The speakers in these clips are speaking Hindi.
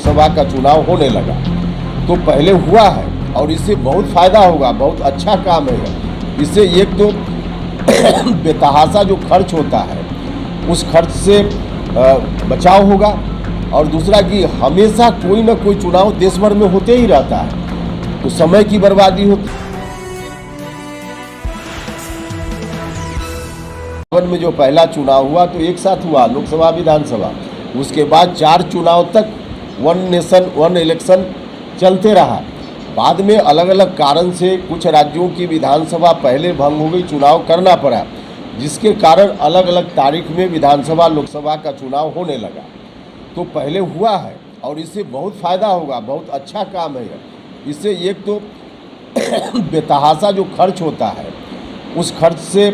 लोकसभा का चुनाव होने लगा। तो पहले हुआ है और इससे बहुत फ़ायदा होगा, बहुत अच्छा काम है। इससे एक तो बेतहाशा जो खर्च होता है उस खर्च से बचाव होगा, और दूसरा कि हमेशा कोई ना कोई चुनाव देश भर में होते ही रहता है, तो समय की बर्बादी होती है। में जो पहला चुनाव हुआ तो एक साथ हुआ, लोकसभा विधानसभा, उसके बाद 4 चुनाव तक वन नेशन वन इलेक्शन चलते रहा। बाद में अलग अलग कारण से कुछ राज्यों की विधानसभा पहले भंग हो गई, चुनाव करना पड़ा, जिसके कारण अलग अलग तारीख में विधानसभा लोकसभा का चुनाव होने लगा। तो पहले हुआ है और इससे बहुत फ़ायदा होगा, बहुत अच्छा काम है। इससे एक तो बेतहाशा जो खर्च होता है उस खर्च से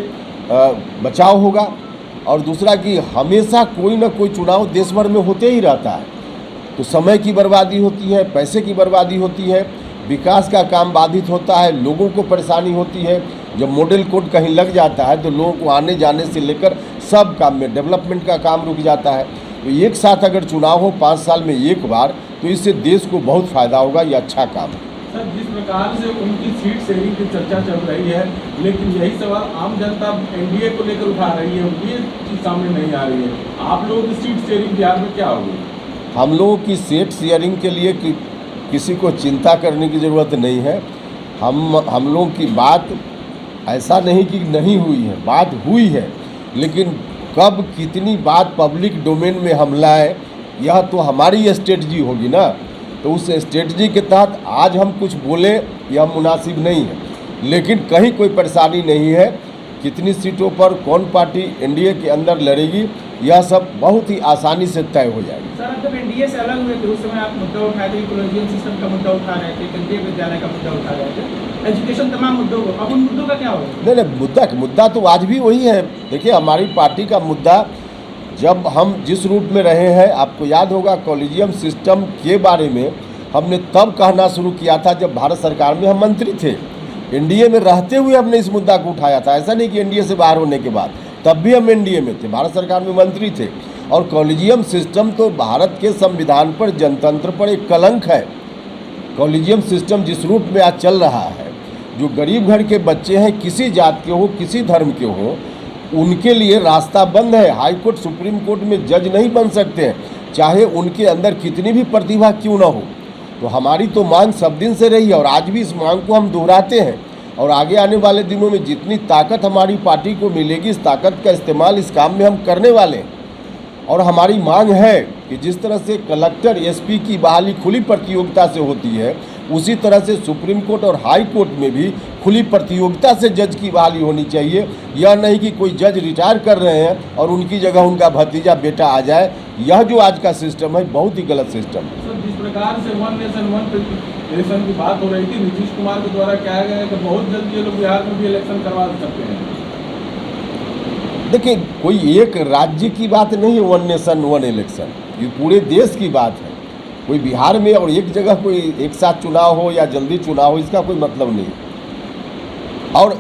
बचाव होगा, और दूसरा कि हमेशा कोई ना कोई चुनाव देश भर में होते ही रहता है, तो समय की बर्बादी होती है, पैसे की बर्बादी होती है, विकास का काम बाधित होता है, लोगों को परेशानी होती है। जब मॉडल कोड कहीं लग जाता है तो लोगों को आने जाने से लेकर सब काम में डेवलपमेंट का काम रुक जाता है। तो एक साथ अगर चुनाव हो 5 साल में एक बार, तो इससे देश को बहुत फ़ायदा होगा, ये अच्छा काम है। सर, जिस प्रकार से उनकी सीट शेयरिंग की चर्चा चल रही है, लेकिन यही सवाल आम जनता एनडीए को लेकर उठा रही है, ये चीज़ सामने नहीं आ रही है। आप लोगों की सीट शेयरिंग बिहार में क्या होगी? हम लोगों की सीट शेयरिंग के लिए किसी को चिंता करने की ज़रूरत नहीं है। हम लोगों की बात ऐसा नहीं कि नहीं हुई है, बात हुई है, लेकिन कब कितनी बात पब्लिक डोमेन में हम लाए, यह तो हमारी स्ट्रेटजी होगी ना। तो उस स्ट्रेटजी के तहत आज हम कुछ बोले यह मुनासिब नहीं है, लेकिन कहीं कोई परेशानी नहीं है। कितनी सीटों पर कौन पार्टी एनडीए के अंदर लड़ेगी, यह सब बहुत ही आसानी से तय हो जाएगी। सर, जब एनडीए से अलग हुए थे उस समय आप मुद्दा उठाए थे, कॉलेजियम सिस्टम का मुद्दा उठा रहे थे, केंद्रीय विद्यालय का मुद्दा उठा रहे थे, एजुकेशन, तमाम मुद्दों को, अब उन मुद्दों का क्या होगा? नहीं, मुद्दा तो आज भी वही है। देखिए, हमारी पार्टी का मुद्दा, जब हम जिस रूप में रहे हैं, आपको याद होगा कॉलेजियम सिस्टम के बारे में हमने तब कहना शुरू किया था जब भारत सरकार में हम मंत्री थे। एनडीए में रहते हुए हमने इस मुद्दा को उठाया था, ऐसा नहीं कि एनडीए से बाहर होने के बाद, तब भी हम एनडीए में थे, भारत सरकार में मंत्री थे। और कॉलेजियम सिस्टम तो भारत के संविधान पर, जनतंत्र पर एक कलंक है। कॉलेजियम सिस्टम जिस रूप में आज चल रहा है, जो गरीब घर के बच्चे हैं, किसी जात के हो, किसी धर्म के हो, उनके लिए रास्ता बंद है। हाई कोर्ट, सुप्रीम कोर्ट में जज नहीं बन सकते हैं, चाहे उनके अंदर कितनी भी प्रतिभा क्यों ना हो। तो हमारी तो मांग सब दिन से रही है और आज भी इस मांग को हम दोहराते हैं, और आगे आने वाले दिनों में जितनी ताकत हमारी पार्टी को मिलेगी, इस ताकत का इस्तेमाल इस काम में हम करने वाले हैं। और हमारी मांग है कि जिस तरह से कलेक्टर एसपी की बहाली खुली प्रतियोगिता से होती है, उसी तरह से सुप्रीम कोर्ट और हाई कोर्ट में भी खुली प्रतियोगिता से जज की बहाली होनी चाहिए। यह नहीं कि कोई जज रिटायर कर रहे हैं और उनकी जगह उनका भतीजा बेटा आ जाए। यह जो आज का सिस्टम है, बहुत ही गलत सिस्टम है। सर, जिस प्रकार से वन नेशन वन इलेक्शन की बात हो रही थी, नीतीश कुमार के द्वारा कहा गया है कि बहुत जल्द ये लोग बिहार में भी इलेक्शन करवा सकते हैं। देखिए, कोई एक राज्य की बात नहीं है वन नेशन वन इलेक्शन, ये पूरे देश की बात है। कोई बिहार में और एक जगह कोई एक साथ चुनाव हो या जल्दी चुनाव हो, इसका कोई मतलब नहीं। और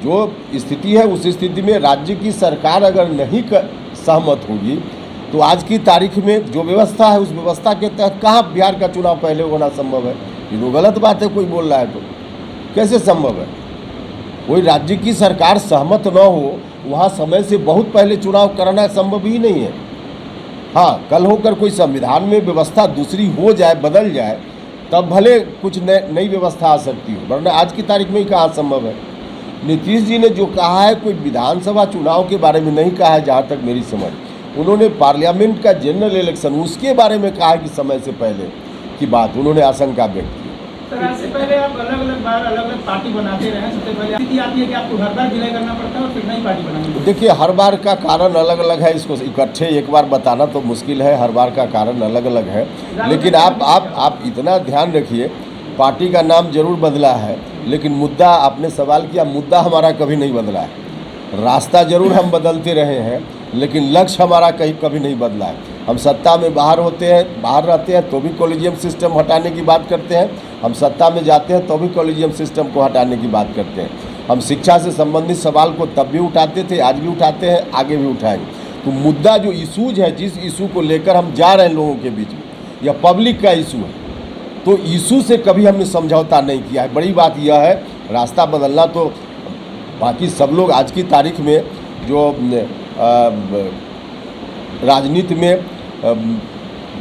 जो स्थिति है, उस स्थिति में राज्य की सरकार अगर नहीं सहमत होगी, तो आज की तारीख में जो व्यवस्था है, उस व्यवस्था के तहत कहाँ बिहार का चुनाव पहले होना संभव है? ये तो गलत बात है। कोई बोल रहा है तो कैसे संभव है? कोई राज्य की सरकार सहमत न हो, वहाँ समय से बहुत पहले चुनाव कराना संभव ही नहीं है। हाँ, कल होकर कोई संविधान में व्यवस्था दूसरी हो जाए, बदल जाए, तब भले कुछ नई व्यवस्था आ सकती हो, वरना आज की तारीख में ही कहाँ संभव है। नीतीश जी ने जो कहा है, कोई विधानसभा चुनाव के बारे में नहीं कहा है, जहाँ तक मेरी समझ। उन्होंने पार्लियामेंट का जनरल इलेक्शन, उसके बारे में कहा है कि समय से पहले की बात उन्होंने आशंका व्यक्त की। सर, आज से पहले आप अलग अलग बार अलग अलग पार्टी बनाते रहे, सबसे पहले स्थिति आती है कि आपको हर बार विलय करना पड़ता है और फिर नई पार्टी बनानी पड़ती है। देखिए, हर बार का कारण अलग अलग है, इसको इकट्ठे एक बार बताना तो मुश्किल है। हर बार का कारण अलग अलग है, लेकिन आप इतना ध्यान रखिए, पार्टी का नाम जरूर बदला है, लेकिन मुद्दा, आपने सवाल किया, मुद्दा हमारा कभी नहीं बदला है। रास्ता जरूर हम बदलते रहे हैं, लेकिन लक्ष्य हमारा कभी नहीं बदला है। हम सत्ता में बाहर रहते हैं तो भी कॉलेजियम सिस्टम हटाने की बात करते हैं, हम सत्ता में जाते हैं तो भी कॉलेजियम सिस्टम को हटाने की बात करते हैं। हम शिक्षा से संबंधित सवाल को तब भी उठाते थे, आज भी उठाते हैं, आगे भी उठाएंगे। तो मुद्दा जो इशूज है, जिस इशू को लेकर हम जा रहे हैं लोगों के बीच में, या पब्लिक का इशू है, तो इशू से कभी हमने समझौता नहीं किया है। बड़ी बात यह है, रास्ता बदलना तो बाकी सब लोग आज की तारीख में जो राजनीति में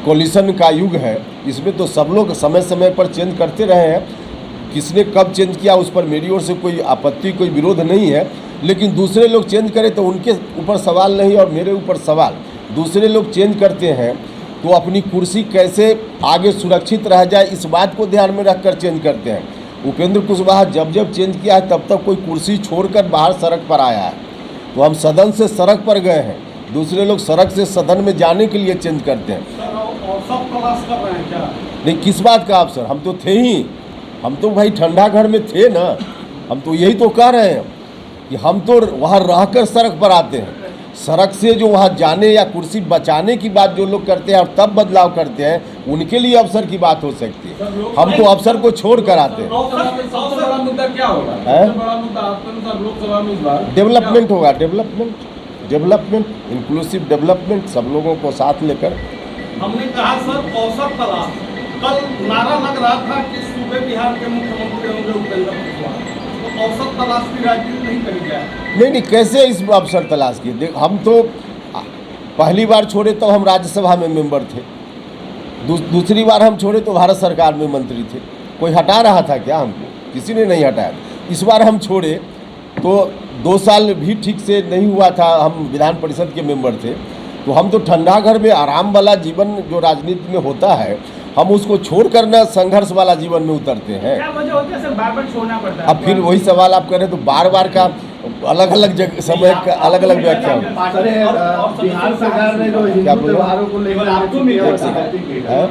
कोलिशन का युग है, इसमें तो सब लोग समय समय पर चेंज करते रहे हैं। किसने कब चेंज किया उस पर मेरी ओर से कोई आपत्ति, कोई विरोध नहीं है, लेकिन दूसरे लोग चेंज करें तो उनके ऊपर सवाल नहीं और मेरे ऊपर सवाल। दूसरे लोग चेंज करते हैं तो अपनी कुर्सी कैसे आगे सुरक्षित रह जाए, इस बात को ध्यान में रखकर चेंज करते हैं। उपेंद्र कुशवाहा जब जब चेंज किया है तब तक कोई कुर्सी छोड़कर बाहर सड़क पर आया है, तो हम सदन से सड़क पर गए हैं, दूसरे लोग सड़क से सदन में जाने के लिए चेंज करते हैं। सब तलाश कर रहे हैं क्या? नहीं, किस बात का अवसर, हम तो थे ही, हम तो भाई ठंडा घर में थे ना, हम तो यही तो कह रहे हैं कि हम तो वहाँ रहकर सड़क पर आते हैं। सड़क से जो वहाँ जाने या कुर्सी बचाने की बात जो लोग करते हैं और तब बदलाव करते हैं, उनके लिए अवसर की बात हो सकती है। हम तो अवसर को छोड़ कर आते हैं। सबसे बड़ा मुद्दा क्या होगा? है? सबसे बड़ा मुद्दा आपके अनुसार लोकसभा में इस बार डेवलपमेंट होगा, डेवलपमेंट, इंक्लूसिव डेवलपमेंट, सब लोगों को साथ लेकर। हमने कहा सर अवसर तलाश, कल नारा लग रहा था कि सूबे बिहार के मुख्यमंत्री होंगे उपेंद्र कुशवाहा, तो अवसर तलाश की राजनीति नहीं करी जाए। नहीं, कैसे इस अवसर तलाश किए? देख, हम तो पहली बार छोड़े तो हम राज्यसभा में मेंबर थे, दूसरी बार हम छोड़े तो भारत सरकार में मंत्री थे। कोई हटा रहा था क्या हमको? किसी ने नहीं हटाया। इस बार हम छोड़े तो 2 साल भी ठीक से नहीं हुआ था, हम विधान परिषद के मेंबर थे, तो हम तो ठंडा घर में आराम वाला जीवन जो राजनीति में होता है, हम उसको छोड़ कर न संघर्ष वाला जीवन में उतरते हैं। क्या वजह होती है सर, बार-बार छोड़ना पड़ता है? अब फिर वही सवाल आप करें तो बार बार का अलग अलग जगह समय का अलग अलग व्याख्या होगी। बिहार सरकार ने जो हिंदू त्योहारों को लेकर है?